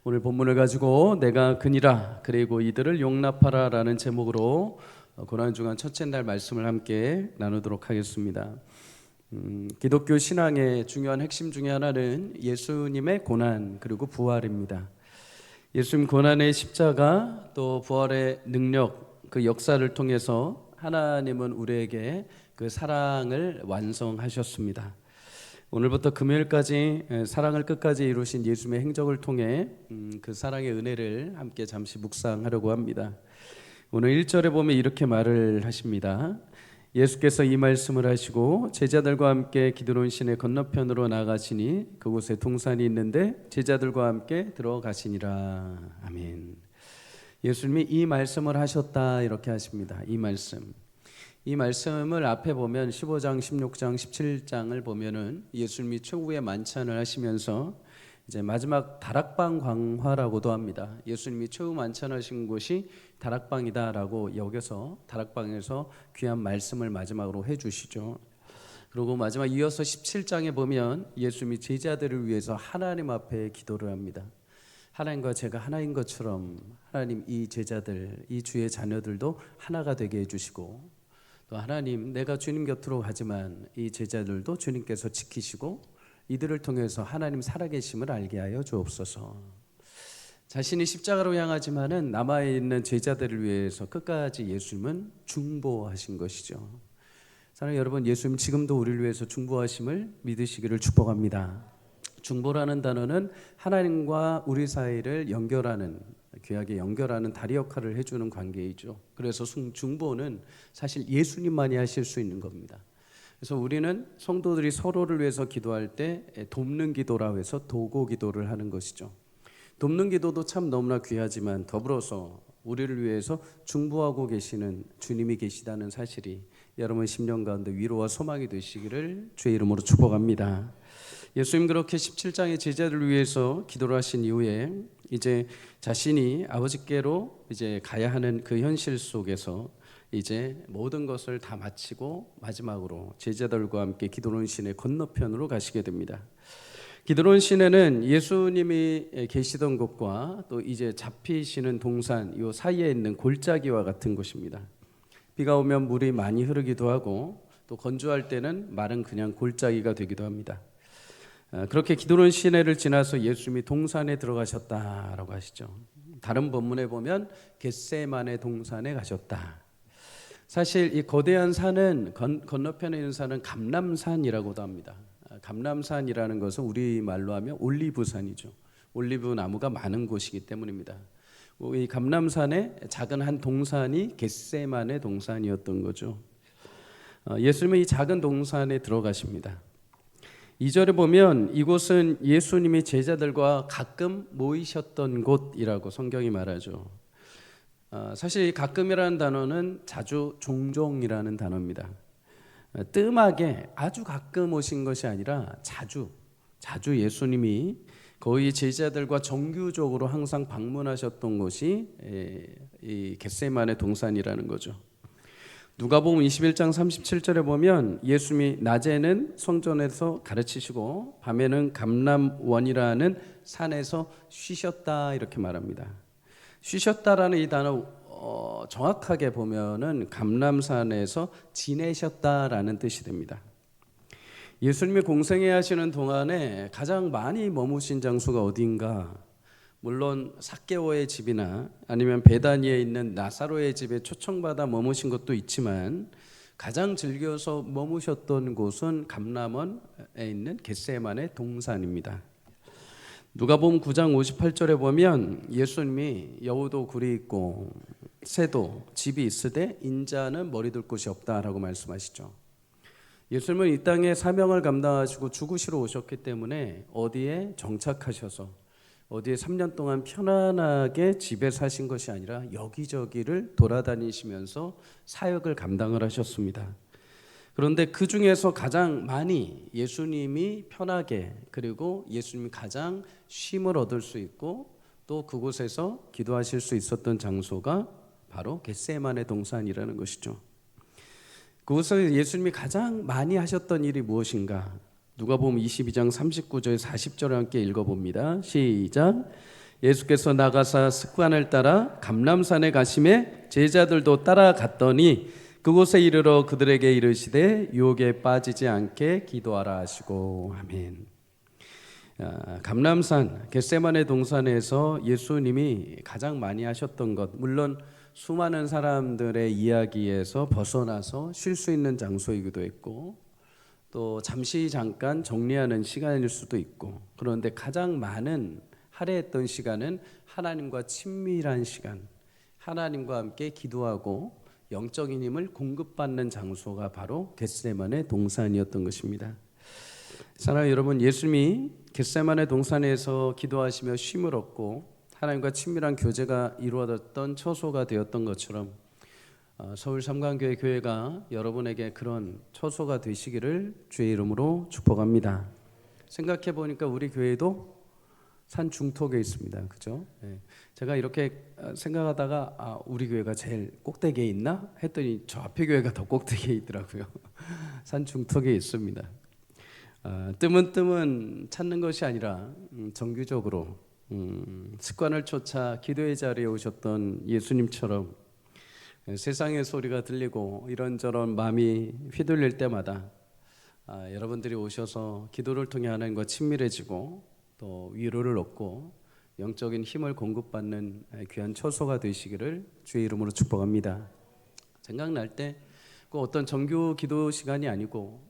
오늘 본문을 가지고 내가 그니라 그리고 이들을 용납하라 라는 제목으로 고난주간 첫째 날 말씀을 함께 나누도록 하겠습니다. 기독교 신앙의 중요한 핵심 중에 하나는 예수님의 고난 그리고 부활입니다. 예수님 고난의 십자가 또 부활의 능력 그 역사를 통해서 하나님은 우리에게 그 사랑을 완성하셨습니다. 오늘부터 금요일까지 사랑을 끝까지 이루신 예수님의 행적을 통해 그 사랑의 은혜를 함께 잠시 묵상하려고 합니다. 오늘 1절에 보면 이렇게 말을 하십니다. 예수께서 이 말씀을 하시고 제자들과 함께 기드론 시내 건너편으로 나가시니 그곳에 동산이 있는데 제자들과 함께 들어가시니라. 아멘. 예수님이 이 말씀을 하셨다 이렇게 하십니다. 이 말씀을 앞에 보면 15장, 16장, 17장을 보면은 예수님이 최후의 만찬을 하시면서 이제 마지막 다락방 광화라고도 합니다. 예수님이 최후 만찬하신 곳이 다락방이다라고 여겨서 다락방에서 귀한 말씀을 마지막으로 해주시죠. 그리고 마지막 이어서 17장에 보면 예수님이 제자들을 위해서 하나님 앞에 기도를 합니다. 하나님과 제가 하나인 것처럼 하나님 이 제자들, 이 주의 자녀들도 하나가 되게 해주시고 또 하나님 내가 주님 곁으로 가지만 이 제자들도 주님께서 지키시고 이들을 통해서 하나님 살아계심을 알게 하여 주옵소서. 자신이 십자가로 향하지만은 남아있는 제자들을 위해서 끝까지 예수님은 중보하신 것이죠. 사랑하는 여러분, 예수님 지금도 우리를 위해서 중보하심을 믿으시기를 축복합니다. 중보라는 단어는 하나님과 우리 사이를 연결하는 귀하게 연결하는 다리 역할을 해주는 관계이죠. 그래서 중보는 사실 예수님만이 하실 수 있는 겁니다. 그래서 우리는 성도들이 서로를 위해서 기도할 때 돕는 기도라고 해서 도고 기도를 하는 것이죠. 돕는 기도도 참 너무나 귀하지만 더불어서 우리를 위해서 중보하고 계시는 주님이 계시다는 사실이 여러분 심령 가운데 위로와 소망이 되시기를 주의 이름으로 축복합니다. 예수님 그렇게 17장의 제자들을 위해서 기도를 하신 이후에 이제 자신이 아버지께로 이제 가야 하는 그 현실 속에서 이제 모든 것을 다 마치고 마지막으로 제자들과 함께 기드론 시내 건너편으로 가시게 됩니다. 기드론 시내는 예수님이 계시던 곳과 또 이제 잡히시는 동산 이 사이에 있는 골짜기와 같은 곳입니다. 비가 오면 물이 많이 흐르기도 하고 또 건조할 때는 마른 그냥 골짜기가 되기도 합니다. 그렇게 기드론 시내를 지나서 예수님이 동산에 들어가셨다라고 하시죠. 다른 본문에 보면 겟세마네 동산에 가셨다. 사실 이 거대한 산은 건너편에 있는 산은 감람산이라고도 합니다. 감람산이라는 것은 우리말로 하면 올리브산이죠. 올리브 나무가 많은 곳이기 때문입니다. 이 감람산에 작은 한 동산이 겟세마네 동산이었던 거죠. 예수님은 이 작은 동산에 들어가십니다. 2절에 보면 이곳은 예수님이 제자들과 가끔 모이셨던 곳이라고 성경이 말하죠. 사실 가끔이라는 단어는 자주, 종종이라는 단어입니다. 뜸하게 아주 가끔 오신 것이 아니라 자주 예수님이 거의 제자들과 정규적으로 항상 방문하셨던 곳이 이 겟세마네 동산이라는 거죠. 누가복음 21장 37절에 보면 예수님이 낮에는 성전에서 가르치시고 밤에는 감람원이라는 산에서 쉬셨다 이렇게 말합니다. 쉬셨다라는 이 단어 정확하게 보면은 감람산에서 지내셨다라는 뜻이 됩니다. 예수님이 공생애 하시는 동안에 가장 많이 머무신 장소가 어디인가? 물론 삭개오의 집이나 아니면 베다니에 있는 나사로의 집에 초청받아 머무신 것도 있지만 가장 즐겨서 머무셨던 곳은 감람원에 있는 겟세마네 동산입니다. 누가복음 9장 58절에 보면 예수님이 여우도 굴이 있고 새도 집이 있으되 인자는 머리 둘 곳이 없다라고 말씀하시죠. 예수님은 이 땅에 사명을 감당하시고 죽으시러 오셨기 때문에 어디에 정착하셔서 어디에 3년 동안 편안하게 집에 사신 것이 아니라 여기저기를 돌아다니시면서 사역을 감당을 하셨습니다. 그런데 그 중에서 가장 많이 예수님이 편하게 그리고 예수님이 가장 쉼을 얻을 수 있고 또 그곳에서 기도하실 수 있었던 장소가 바로 겟세마네 동산이라는 것이죠. 그곳에서 예수님이 가장 많이 하셨던 일이 무엇인가? 누가복음 22장 39절 40절을 함께 읽어봅니다. 시작. 예수께서 나가사 습관을 따라 감람산에 가심에 제자들도 따라갔더니 그곳에 이르러 그들에게 이르시되 유혹에 빠지지 않게 기도하라 하시고. 아멘. 감람산 겟세마네 동산에서 예수님이 가장 많이 하셨던 것, 물론 수많은 사람들의 이야기에서 벗어나서 쉴 수 있는 장소이기도 했고 또 잠깐 정리하는 시간일 수도 있고, 그런데 가장 많은 할애했던 시간은 하나님과 친밀한 시간, 하나님과 함께 기도하고 영적인 힘을 공급받는 장소가 바로 겟세마네 동산이었던 것입니다. 사랑하는 여러분, 예수님이 겟세마네 동산에서 기도하시며 쉼을 얻고 하나님과 친밀한 교제가 이루어졌던 처소가 되었던 것처럼 서울 삼강교회 교회가 여러분에게 그런 처소가 되시기를 주의 이름으로 축복합니다. 생각해 보니까 우리 교회도 산 중턱에 있습니다. 그죠? 네. 제가 이렇게 생각하다가 우리 교회가 제일 꼭대기에 있나 했더니 저 앞에 교회가 더 꼭대기에 있더라고요. 산 중턱에 있습니다. 뜸은 찾는 것이 아니라 정규적으로 습관을 쫓아 기도의 자리에 오셨던 예수님처럼 세상의 소리가 들리고 이런저런 마음이 휘둘릴 때마다 여러분들이 오셔서 기도를 통해 하나님과 친밀해지고 또 위로를 얻고 영적인 힘을 공급받는 귀한 처소가 되시기를 주의 이름으로 축복합니다. 생각날 때 꼭 어떤 정규 기도 시간이 아니고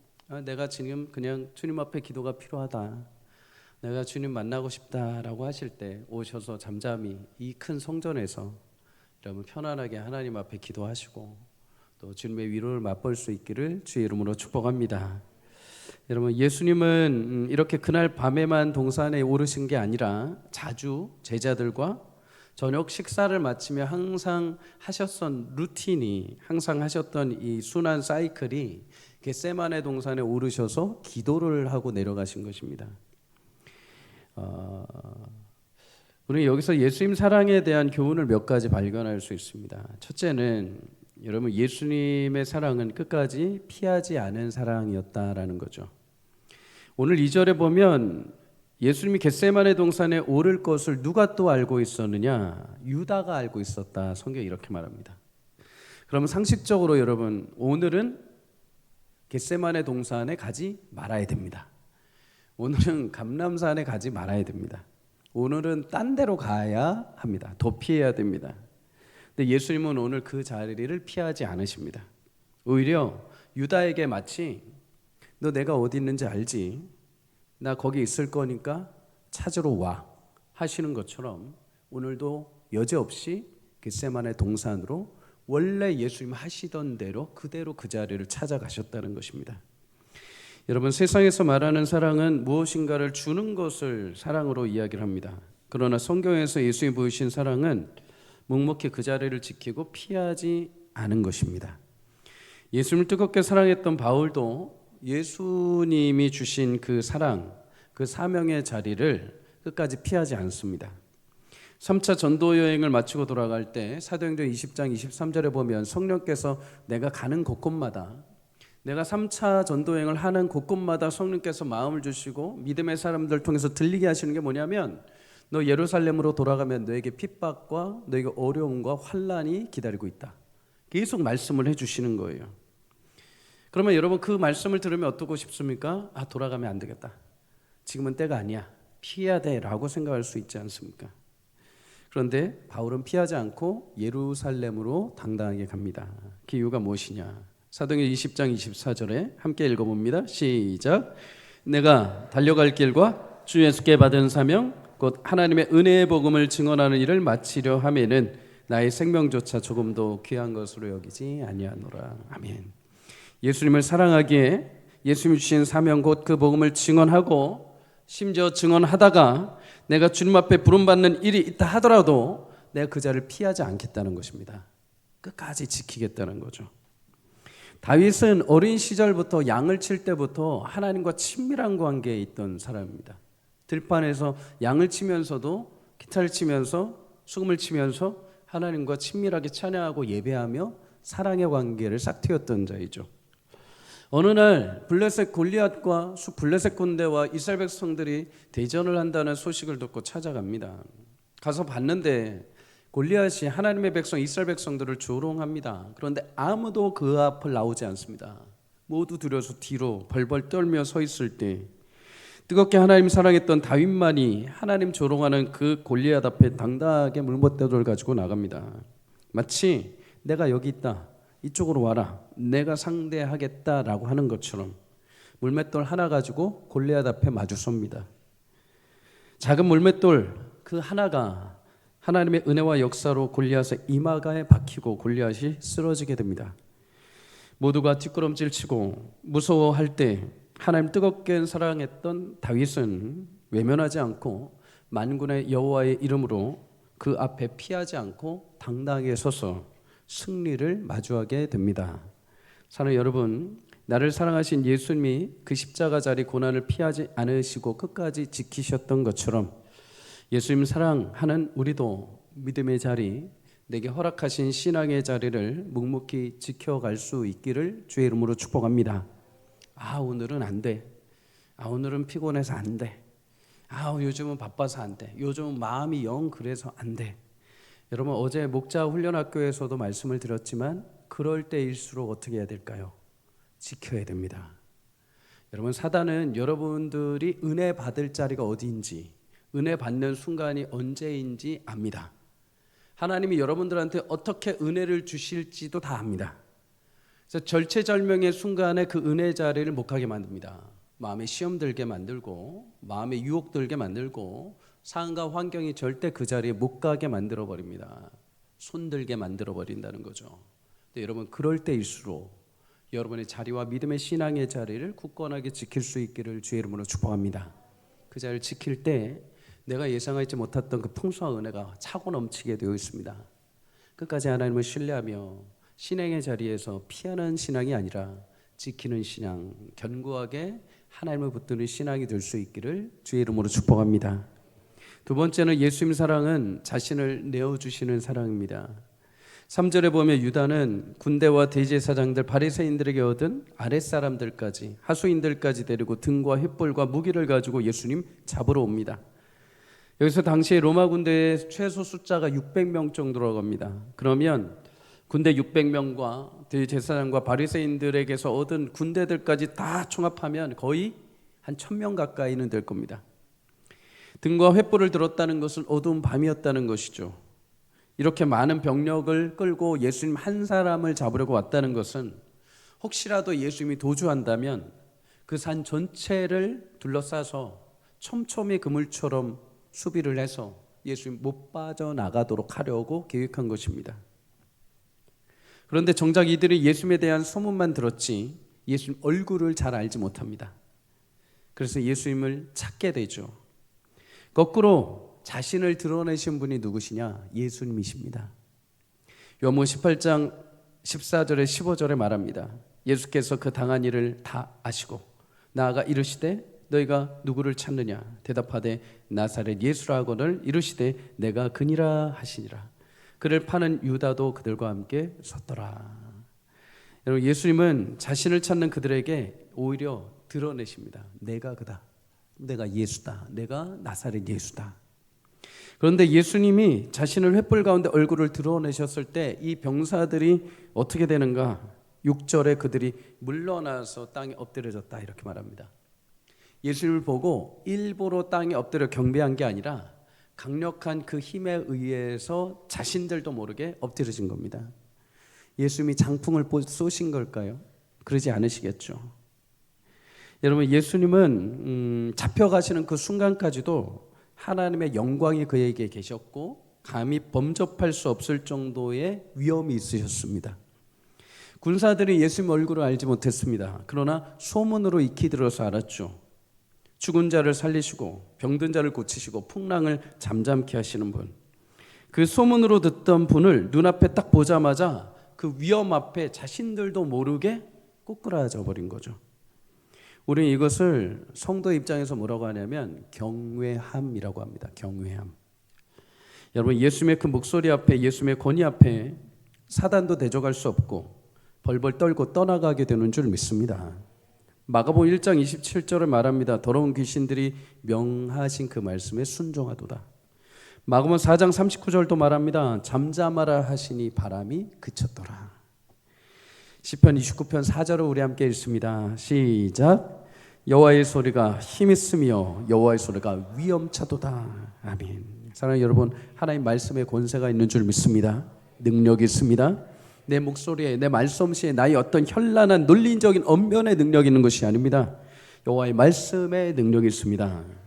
내가 지금 그냥 주님 앞에 기도가 필요하다, 내가 주님 만나고 싶다라고 하실 때 오셔서 잠잠히 이 큰 성전에서 여러분 편안하게 하나님 앞에 기도하시고 또 주님의 위로를 맛볼 수 있기를 주의 이름으로 축복합니다. 여러분, 예수님은 이렇게 그날 밤에만 동산에 오르신 게 아니라 자주 제자들과 저녁 식사를 마치며 항상 하셨던 루틴이, 항상 하셨던 이 순환 사이클이 겟세마네 동산에 오르셔서 기도를 하고 내려가신 것입니다. 우리 여기서 예수님 사랑에 대한 교훈을 몇 가지 발견할 수 있습니다. 첫째는 여러분, 예수님의 사랑은 끝까지 피하지 않은 사랑이었다라는 거죠. 오늘 2절에 보면 예수님이 겟세마네 동산에 오를 것을 누가 또 알고 있었느냐? 유다가 알고 있었다. 성경이 이렇게 말합니다. 그러면 상식적으로 여러분, 오늘은 겟세마네 동산에 가지 말아야 됩니다. 오늘은 감람산에 가지 말아야 됩니다. 오늘은 딴 데로 가야 합니다. 더 피해야 됩니다. 근데 예수님은 오늘 그 자리를 피하지 않으십니다. 오히려 유다에게 마치 너 내가 어디 있는지 알지? 나 거기 있을 거니까 찾으러 와 하시는 것처럼 오늘도 여지없이 겟세마네 동산으로 원래 예수님 하시던 대로 그대로 그 자리를 찾아가셨다는 것입니다. 여러분, 세상에서 말하는 사랑은 무엇인가를 주는 것을 사랑으로 이야기를 합니다. 그러나 성경에서 예수님이 보이신 사랑은 묵묵히 그 자리를 지키고 피하지 않은 것입니다. 예수님을 뜨겁게 사랑했던 바울도 예수님이 주신 그 사랑, 그 사명의 자리를 끝까지 피하지 않습니다. 3차 전도 여행을 마치고 돌아갈 때 사도행전 20장 23절에 보면 성령께서 내가 가는 곳곳마다, 내가 3차 전도 여행을 하는 곳곳마다 성령께서 마음을 주시고 믿음의 사람들 통해서 들리게 하시는 게 뭐냐면 너 예루살렘으로 돌아가면 너에게 핍박과 너에게 어려움과 환난이 기다리고 있다. 계속 말씀을 해주시는 거예요. 그러면 여러분, 그 말씀을 들으면 어떻고 싶습니까? 돌아가면 안 되겠다, 지금은 때가 아니야, 피해야 돼 라고 생각할 수 있지 않습니까? 그런데 바울은 피하지 않고 예루살렘으로 당당하게 갑니다. 그 이유가 무엇이냐? 사도행전 20장 24절에 함께 읽어봅니다. 시작. 내가 달려갈 길과 주 예수께 받은 사명 곧 하나님의 은혜의 복음을 증언하는 일을 마치려 하면은 나의 생명조차 조금도 귀한 것으로 여기지 아니하노라. 아멘. 예수님을 사랑하기에 예수님이 주신 사명 곧 그 복음을 증언하고 심지어 증언하다가 내가 주님 앞에 부름받는 일이 있다 하더라도 내가 그 자리를 피하지 않겠다는 것입니다. 끝까지 지키겠다는 거죠. 다윗은 어린 시절부터 양을 칠 때부터 하나님과 친밀한 관계에 있던 사람입니다. 들판에서 양을 치면서도 기타를 치면서 수금을 치면서 하나님과 친밀하게 찬양하고 예배하며 사랑의 관계를 싹트였던 자이죠. 어느 날 블레셋 골리앗과 블레셋 군대와 이스라엘 백성들이 대전을 한다는 소식을 듣고 찾아갑니다. 가서 봤는데 골리앗이 하나님의 백성 이스라엘 백성들을 조롱합니다. 그런데 아무도 그 앞을 나오지 않습니다. 모두 두려워서 뒤로 벌벌 떨며 서 있을 때 뜨겁게 하나님 사랑했던 다윗만이 하나님 조롱하는 그 골리앗 앞에 당당하게 물못대돌을 가지고 나갑니다. 마치 내가 여기 있다, 이쪽으로 와라, 내가 상대하겠다라고 하는 것처럼 물맷돌 하나 가지고 골리앗 앞에 마주섭니다. 작은 물맷돌 그 하나가 하나님의 은혜와 역사로 골리앗의 이마가에 박히고 골리앗이 쓰러지게 됩니다. 모두가 뒷걸음질 치고 무서워할 때 하나님 뜨겁게 사랑했던 다윗은 외면하지 않고 만군의 여호와의 이름으로 그 앞에 피하지 않고 당당하게 서서 승리를 마주하게 됩니다. 사랑하는 여러분, 나를 사랑하신 예수님이 그 십자가 자리 고난을 피하지 않으시고 끝까지 지키셨던 것처럼 예수님 사랑하는 우리도 믿음의 자리, 내게 허락하신 신앙의 자리를 묵묵히 지켜갈 수 있기를 주의 이름으로 축복합니다. 오늘은 안 돼. 오늘은 피곤해서 안 돼. 요즘은 바빠서 안 돼. 요즘은 마음이 영 그래서 안 돼. 여러분, 어제 목자 훈련학교에서도 말씀을 드렸지만 그럴 때일수록 어떻게 해야 될까요? 지켜야 됩니다. 여러분, 사단은 여러분들이 은혜 받을 자리가 어디인지, 은혜 받는 순간이 언제인지 압니다. 하나님이 여러분들한테 어떻게 은혜를 주실지도 다 압니다. 그래서 절체절명의 순간에 그 은혜 자리를 못 가게 만듭니다. 마음에 시험 들게 만들고, 마음에 유혹 들게 만들고, 상황과 환경이 절대 그 자리에 못 가게 만들어 버립니다. 손들게 만들어 버린다는 거죠. 근데 여러분, 그럴 때일수록 여러분의 자리와 믿음의 신앙의 자리를 굳건하게 지킬 수 있기를 주의 이름으로 축복합니다. 그 자리를 지킬 때 내가 예상하지 못했던 그 풍성한 은혜가 차고 넘치게 되어 있습니다. 끝까지 하나님을 신뢰하며 신앙의 자리에서 피하는 신앙이 아니라 지키는 신앙, 견고하게 하나님을 붙드는 신앙이 될 수 있기를 주의 이름으로 축복합니다. 두 번째는 예수님 사랑은 자신을 내어주시는 사랑입니다. 3절에 보면 유다는 군대와 대제사장들 바리새인들에게 얻은 아랫사람들까지 하수인들까지 데리고 등과 횃불과 무기를 가지고 예수님 잡으러 옵니다. 여기서 당시에 로마 군대의 최소 숫자가 600명 정도라고 합니다. 그러면 군대 600명과 대제사장과 바리새인들에게서 얻은 군대들까지 다 총합하면 거의 한 1000명 가까이는 될 겁니다. 등과 횃불을 들었다는 것은 어두운 밤이었다는 것이죠. 이렇게 많은 병력을 끌고 예수님 한 사람을 잡으려고 왔다는 것은 혹시라도 예수님이 도주한다면 그 산 전체를 둘러싸서 촘촘히 그물처럼 수비를 해서 예수님 못 빠져나가도록 하려고 계획한 것입니다. 그런데 정작 이들이 예수님에 대한 소문만 들었지 예수님 얼굴을 잘 알지 못합니다. 그래서 예수님을 찾게 되죠. 거꾸로 자신을 드러내신 분이 누구시냐? 예수님이십니다. 요한복음 18장 14절에 15절에 말합니다. 예수께서 그 당한 일을 다 아시고 나아가 이르시되 너희가 누구를 찾느냐? 대답하되 나사렛 예수라 하거늘 이르시되 내가 그니라 하시니라. 그를 파는 유다도 그들과 함께 섰더라. 여러분, 예수님은 자신을 찾는 그들에게 오히려 드러내십니다. 내가 그다. 내가 예수다. 내가 나사렛 예수다. 그런데 예수님이 자신을 횃불 가운데 얼굴을 드러내셨을 때 이 병사들이 어떻게 되는가? 6절에 그들이 물러나서 땅에 엎드려졌다 이렇게 말합니다. 예수님을 보고 일부러 땅에 엎드려 경배한 게 아니라 강력한 그 힘에 의해서 자신들도 모르게 엎드려진 겁니다. 예수님이 장풍을 쏘신 걸까요? 그러지 않으시겠죠. 여러분, 예수님은 잡혀가시는 그 순간까지도 하나님의 영광이 그에게 계셨고 감히 범접할 수 없을 정도의 위험이 있으셨습니다. 군사들이 예수님 얼굴을 알지 못했습니다. 그러나 소문으로 익히 들어서 알았죠. 죽은 자를 살리시고 병든 자를 고치시고 풍랑을 잠잠케 하시는 분, 그 소문으로 듣던 분을 눈앞에 딱 보자마자 그 위험 앞에 자신들도 모르게 꼬꾸라져 버린 거죠. 우리는 이것을 성도 입장에서 뭐라고 하냐면 경외함이라고 합니다. 경외함. 여러분, 예수님의 그 목소리 앞에, 예수님의 권위 앞에 사단도 대적할 수 없고 벌벌 떨고 떠나가게 되는 줄 믿습니다. 마가복음 1장 27절에 말합니다. 더러운 귀신들이 명하신 그 말씀에 순종하도다. 마가복음 4장 39절도 말합니다. 잠잠하라 하시니 바람이 그쳤더라. 시편 29편 4절을 우리 함께 읽습니다. 시작. 여호와의 소리가 힘있으며 여호와의 소리가 위엄차도다. 아멘. 사랑하는 여러분, 하나님 말씀에 권세가 있는 줄 믿습니다. 능력이 있습니다. 내 목소리에, 내 말솜씨에 나의 어떤 현란한 논리적인 언변의 능력이 있는 것이 아닙니다. 여호와의 말씀에 능력이 있습니다.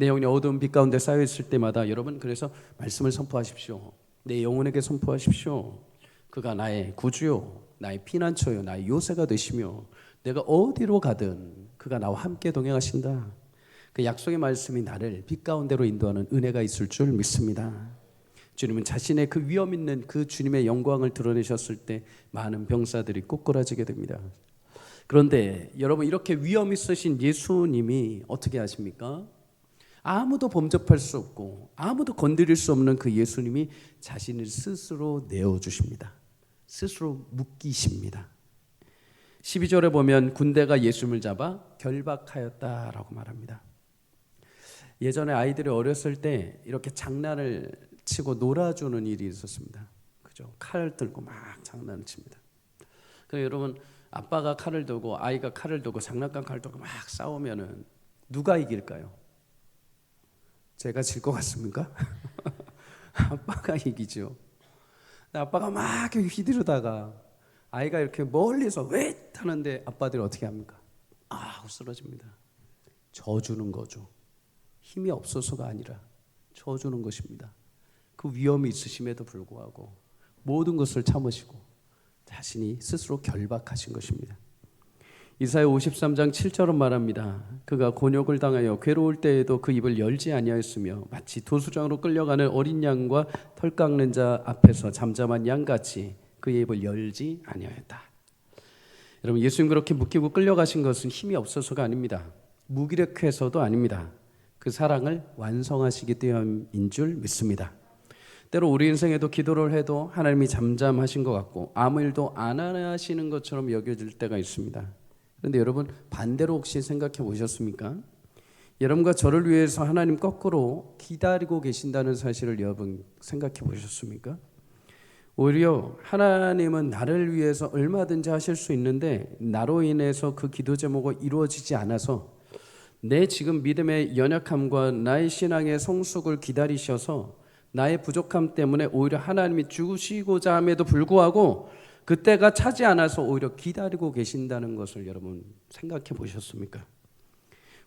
내 영혼이 어두운 빛 가운데 쌓여 있을 때마다 여러분, 그래서 말씀을 선포하십시오. 내 영혼에게 선포하십시오. 그가 나의 구주요, 나의 피난처요, 나의 요새가 되시며 내가 어디로 가든 그가 나와 함께 동행하신다. 그 약속의 말씀이 나를 빛 가운데로 인도하는 은혜가 있을 줄 믿습니다. 주님은 자신의 그 위엄 있는 그 주님의 영광을 드러내셨을 때 많은 병사들이 꼬꾸라지게 됩니다. 그런데 여러분, 이렇게 위엄 있으신 예수님이 어떻게 하십니까? 아무도 범접할 수 없고 아무도 건드릴 수 없는 그 예수님이 자신을 스스로 내어주십니다. 스스로 묶이십니다. 12절에 보면 군대가 예수님을 잡아 결박하였다라고 말합니다. 예전에 아이들이 어렸을 때 이렇게 장난을 치고 놀아주는 일이 있었습니다. 그죠? 칼을 들고 막 장난을 칩니다. 그럼 여러분, 아빠가 칼을 들고 아이가 칼을 들고 장난감 칼을 들고 막 싸우면은 누가 이길까요? 제가 질 것 같습니까? 아빠가 이기죠. 아빠가 막 휘두르다가 아이가 이렇게 멀리서 왜 하는데 아빠들이 어떻게 합니까? 하고 쓰러집니다. 져주는 거죠. 힘이 없어서가 아니라 져주는 것입니다. 그 위험이 있으심에도 불구하고 모든 것을 참으시고 자신이 스스로 결박하신 것입니다. 이사야 53장 7절은 말합니다. 그가 곤욕을 당하여 괴로울 때에도 그 입을 열지 아니하였으며 마치 도수장으로 끌려가는 어린 양과 털 깎는 자 앞에서 잠잠한 양같이 그의 입을 열지 아니하였다. 여러분, 예수님 그렇게 묶이고 끌려가신 것은 힘이 없어서가 아닙니다. 무기력해서도 아닙니다. 그 사랑을 완성하시기 때문인 줄 믿습니다. 때로 우리 인생에도 기도를 해도 하나님이 잠잠하신 것 같고 아무 일도 안 하시는 것처럼 여겨질 때가 있습니다. 그런데 여러분, 반대로 혹시 생각해 보셨습니까? 여러분과 저를 위해서 하나님 거꾸로 기다리고 계신다는 사실을 여러분 생각해 보셨습니까? 오히려 하나님은 나를 위해서 얼마든지 하실 수 있는데 나로 인해서 그 기도 제목이 이루어지지 않아서 내 지금 믿음의 연약함과 나의 신앙의 성숙을 기다리셔서 나의 부족함 때문에 오히려 하나님이 죽으시고자 함에도 불구하고 그때가 차지 않아서 오히려 기다리고 계신다는 것을 여러분 생각해 보셨습니까?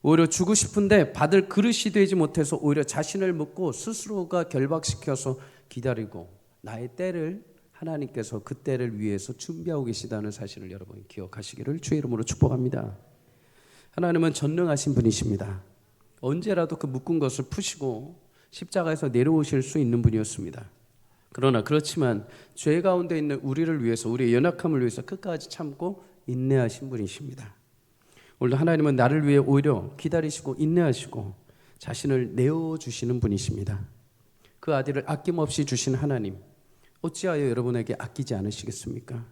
오히려 주고 싶은데 받을 그릇이 되지 못해서 오히려 자신을 묻고 스스로가 결박시켜서 기다리고 나의 때를 하나님께서 그 때를 위해서 준비하고 계시다는 사실을 여러분 기억하시기를 주의 이름으로 축복합니다. 하나님은 전능하신 분이십니다. 언제라도 그 묶은 것을 푸시고 십자가에서 내려오실 수 있는 분이었습니다. 그러나 그렇지만 죄 가운데 있는 우리를 위해서, 우리의 연약함을 위해서 끝까지 참고 인내하신 분이십니다. 오늘도 하나님은 나를 위해 오히려 기다리시고 인내하시고 자신을 내어주시는 분이십니다. 그 아들을 아낌없이 주신 하나님, 어찌하여 여러분에게 아끼지 않으시겠습니까?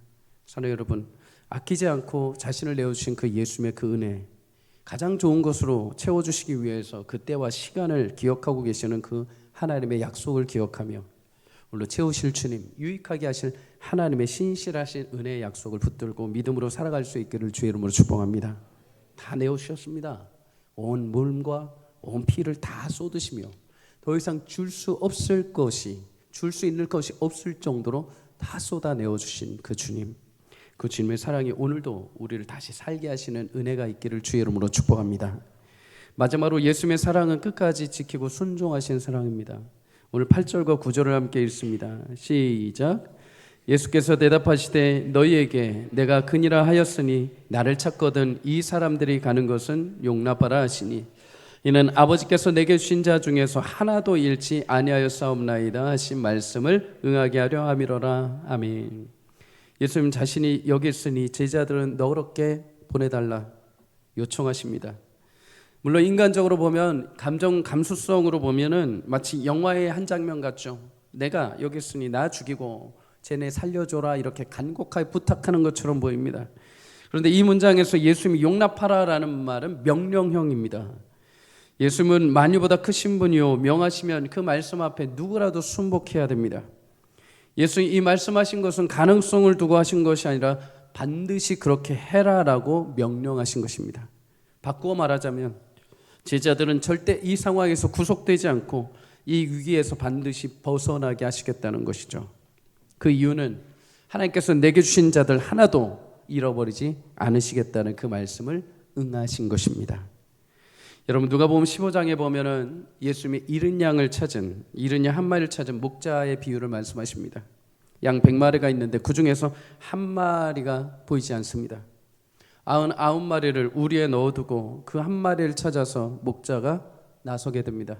사랑하는 여러분, 아끼지 않고 자신을 내어주신 그 예수님의 그 은혜, 가장 좋은 것으로 채워주시기 위해서 그 때와 시간을 기억하고 계시는 그 하나님의 약속을 기억하며 오늘 채우실 주님, 유익하게 하실 하나님의 신실하신 은혜의 약속을 붙들고 믿음으로 살아갈 수 있기를 주의 이름으로 축복합니다. 다 내어주셨습니다. 온 몸과 온 피를 다 쏟으시며 더 이상 줄 수 없을 것이, 줄 수 있는 것이 없을 정도로 다 쏟아내어 주신 그 주님, 그 주님의 사랑이 오늘도 우리를 다시 살게 하시는 은혜가 있기를 주의 이름으로 축복합니다. 마지막으로 예수님의 사랑은 끝까지 지키고 순종하신 사랑입니다. 오늘 8절과 9절을 함께 읽습니다. 시작. 예수께서 대답하시되 너희에게 내가 그니라 하였으니 나를 찾거든 이 사람들이 가는 것은 용납하라 하시니 이는 아버지께서 내게 주신 자 중에서 하나도 잃지 아니하였사옵나이다 하신 말씀을 응하게 하려 함이로라. 아멘. 예수님 자신이 여기 있으니 제자들은 너그럽게 보내달라 요청하십니다. 물론 인간적으로 보면 감정 감수성으로 보면은 마치 영화의 한 장면 같죠. 내가 여기 있으니 나 죽이고 쟤네 살려줘라 이렇게 간곡하게 부탁하는 것처럼 보입니다. 그런데 이 문장에서 예수님이 용납하라라는 말은 명령형입니다. 예수님은 만유보다 크신 분이요 명하시면 그 말씀 앞에 누구라도 순복해야 됩니다. 예수님 이 말씀하신 것은 가능성을 두고 하신 것이 아니라 반드시 그렇게 해라라고 명령하신 것입니다. 바꾸어 말하자면 제자들은 절대 이 상황에서 구속되지 않고 이 위기에서 반드시 벗어나게 하시겠다는 것이죠. 그 이유는 하나님께서 내게 주신 자들 하나도 잃어버리지 않으시겠다는 그 말씀을 응하신 것입니다. 여러분 누가복음 15장에 보면은 예수님이 잃은 양 한 마리를 찾은 목자의 비유를 말씀하십니다. 양 100마리가 있는데 그 중에서 한 마리가 보이지 않습니다. 99마리를 우리에 넣어두고 그 한 마리를 찾아서 목자가 나서게 됩니다.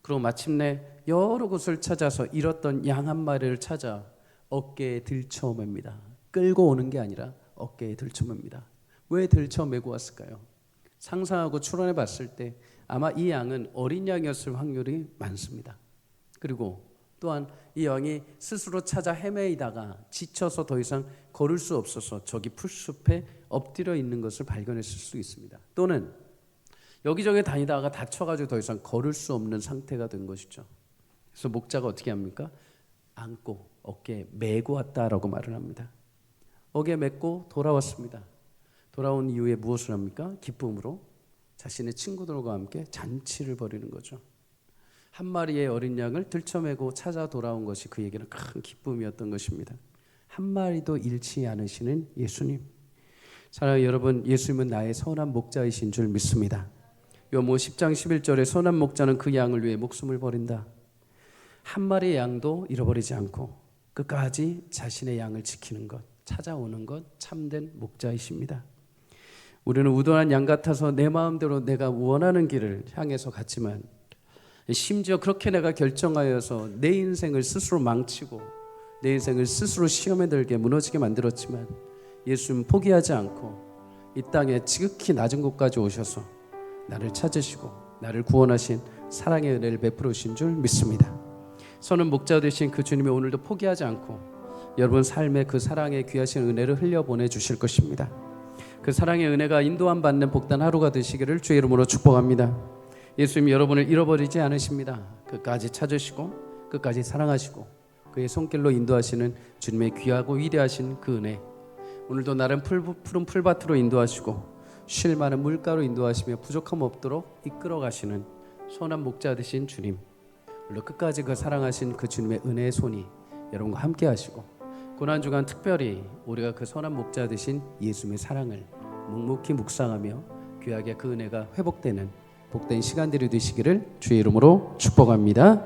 그리고 마침내 여러 곳을 찾아서 잃었던 양 한 마리를 찾아 어깨에 들쳐맵니다. 끌고 오는 게 아니라 어깨에 들쳐맵니다. 왜 들쳐매고 왔을까요? 상상하고 추론해 봤을 때 아마 이 양은 어린 양이었을 확률이 많습니다. 그리고 또한 이 양이 스스로 찾아 헤매이다가 지쳐서 더 이상 걸을 수 없어서 저기 풀숲에 엎드려 있는 것을 발견했을 수 있습니다. 또는 여기저기 다니다가 다쳐가지고 더 이상 걸을 수 없는 상태가 된 것이죠. 그래서 목자가 어떻게 합니까? 안고 어깨에 메고 왔다라고 말을 합니다. 어깨에 메고 돌아왔습니다. 돌아온 이후에 무엇을 합니까? 기쁨으로 자신의 친구들과 함께 잔치를 벌이는 거죠. 한 마리의 어린 양을 들쳐매고 찾아 돌아온 것이 그에게는 큰 기쁨이었던 것입니다. 한 마리도 잃지 않으시는 예수님. 사랑하는 여러분, 예수님은 나의 선한 목자이신 줄 믿습니다. 요한복음 10장 11절에 선한 목자는 그 양을 위해 목숨을 버린다. 한 마리의 양도 잃어버리지 않고 끝까지 자신의 양을 지키는 것, 찾아오는 것, 참된 목자이십니다. 우리는 우둔한 양 같아서 내 마음대로 내가 원하는 길을 향해서 갔지만 심지어 그렇게 내가 결정하여서 내 인생을 스스로 망치고 내 인생을 스스로 시험에 들게 무너지게 만들었지만 예수님은 포기하지 않고 이 땅에 지극히 낮은 곳까지 오셔서 나를 찾으시고 나를 구원하신 사랑의 은혜를 베풀어 주신 줄 믿습니다. 선은 목자 되신 그 주님이 오늘도 포기하지 않고 여러분 삶에 그 사랑의 귀하신 은혜를 흘려보내 주실 것입니다. 그 사랑의 은혜가 인도함 받는 복된 하루가 되시기를 주의 이름으로 축복합니다. 예수님이 여러분을 잃어버리지 않으십니다. 끝까지 찾으시고 끝까지 사랑하시고 그의 손길로 인도하시는 주님의 귀하고 위대하신 그 은혜, 오늘도 나름 푸른 풀밭으로 인도하시고 쉴 만한 물가로 인도하시며 부족함 없도록 이끌어 가시는 선한 목자 되신 주님, 오늘도 끝까지 그 사랑하신 그 주님의 은혜의 손이 여러분과 함께 하시고 고난주간 특별히 우리가 그 선한 목자 되신 예수님의 사랑을 묵묵히 묵상하며 귀하게 그 은혜가 회복되는 복된 시간들이 되시기를 주의 이름으로 축복합니다.